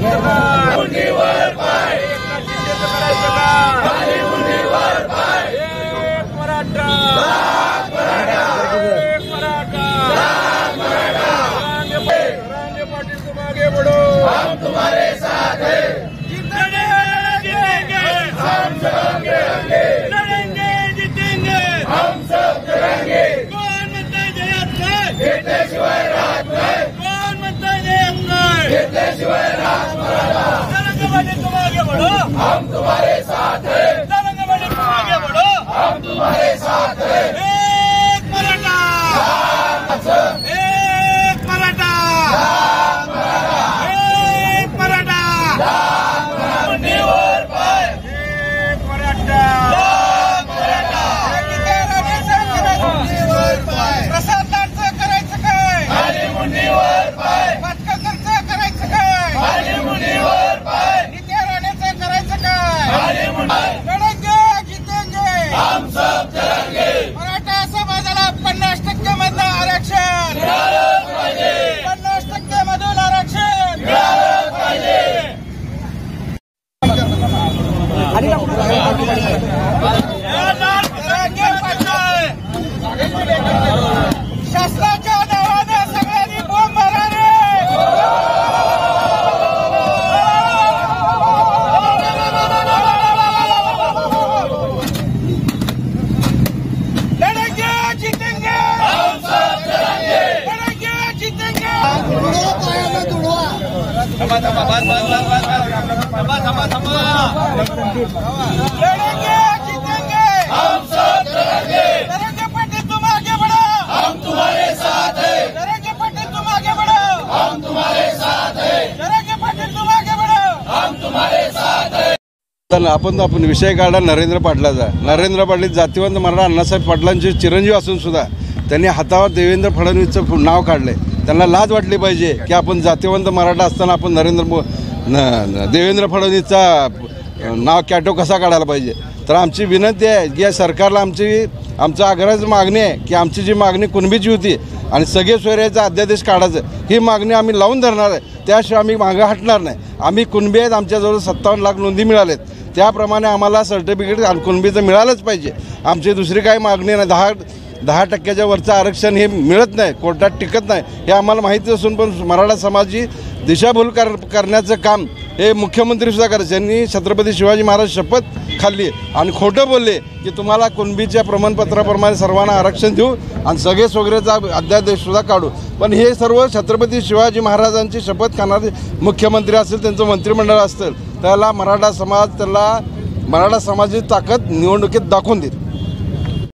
करायचं का? मुंडीवर पाय. शिंदेचं करायचं का? खाली मुंडीवर पाय. एक मराठा, एक मराठा, रांगे पाटील तुम आगे बढ़ो, हम तुम्हारे साथ हैं. जीतेंगे जीतेंगे हम सब लड़ेंगे, जीतेंगे हम सब लड़ेंगे. कोण म्हणतंय जयत नाही घेतल्याशिवाय राहत नाही. कोण म्हणतंय जयत नाही घेतल्याशिवाय राहत मराठा. तरंगबाजी तुम आगे बढ़ो, हम तुम्हारे साथ हैं. तरंगबाजी तुम आगे बढ़ो, हम तुम्हारे साथ हैं. एक मराठा, एक मराठा, एक मराठा, मुंडीवर पाय. एक मराठा, मुंडीवर पाय. प्रसाद लाटचं करायचं काय? खाली मुंडीवर पाय. पाटकरचं करायचं काय? खाली मुंडीवर पाय. नित्या राणेचं करायचं काय? खाली मुंडीवर. लढेंगे जीतेंगे हम सब लढेंगे. मराठा समाजाला 50% मधलं आरक्षण मिळालं पाहिजे. 50% मधून आरक्षण मिळालं पाहिजे. शासनाच्या नावाने सगळ्यांनी बोंब मारा रे. लड़ेंगे जीतेंगे हम सब लड़ेंगे. लड़ेंगे जीतेंगे. लड़ेंगे जीतेंगे हम सब लड़ेंगे. तरंगे पाटील तुम आगे बढ़ो, हम तुम्हारे साथ हैं. तरंगे पाटील तुम आगे बढ़ो, हम तुम्हारे साथ हैं. तरंगे पाटील तुम आगे बढ़ो, हम तुम्हारे साथ हैं. आपण विषय काढला नरेंद्र पाटलाचा. नरेंद्र पाटील जातीवंत मराठा अण्णासाहेब पाटलांचे चिरंजीव असून सुद्धा त्यांनी हातावर देवेंद्र फडणवीसचं नाव काढलंय. त्यांना लाज वाटली पाहिजे की आपण जातीवंत मराठा असताना आपण देवेंद्र फडणवीसचा नाव कॅटो कसा काढायला पाहिजे. तर आमची विनंती आहे की या सरकारला आमचं आग्रहाची मागणी आहे की आमची जी मागणी कुणबीची होती आणि सगळे सोयऱ्याचा अध्यादेश काढायचं, ही मागणी आम्ही लावून धरणार आहे. त्याशिवाय आम्ही मागं हटणार नाही. आम्ही कुणबी आहेत, आमच्याजवळ 57 लाख नोंदी मिळालेत. त्याप्रमाणे आम्हाला सर्टिफिकेट कुणबीचं मिळालंच पाहिजे. आमची दुसरी काही मागणी नाही. 10% वरचं आरक्षण हे मिळत नाही, कोर्टात टिकत नाही हे आम्हाला माहिती असून पण मराठा समाजाची दिशाभूल करण्याचं काम हे मुख्यमंत्रीसुद्धा करायचं. त्यांनी छत्रपती शिवाजी महाराज शपथ खाल्ली आणि खोटं बोलले की तुम्हाला कुणबीच्या प्रमाणपत्राप्रमाणे सर्वांना आरक्षण देऊ आणि सगळे सोगरेचा अध्यादेशसुद्धा काढू. पण हे सर्व छत्रपती शिवाजी महाराजांची शपथ खाणारे मुख्यमंत्री असतील, त्यांचं मंत्रिमंडळ असतील, त्याला मराठा समाजाची ताकद निवडणुकीत दाखवून देईल.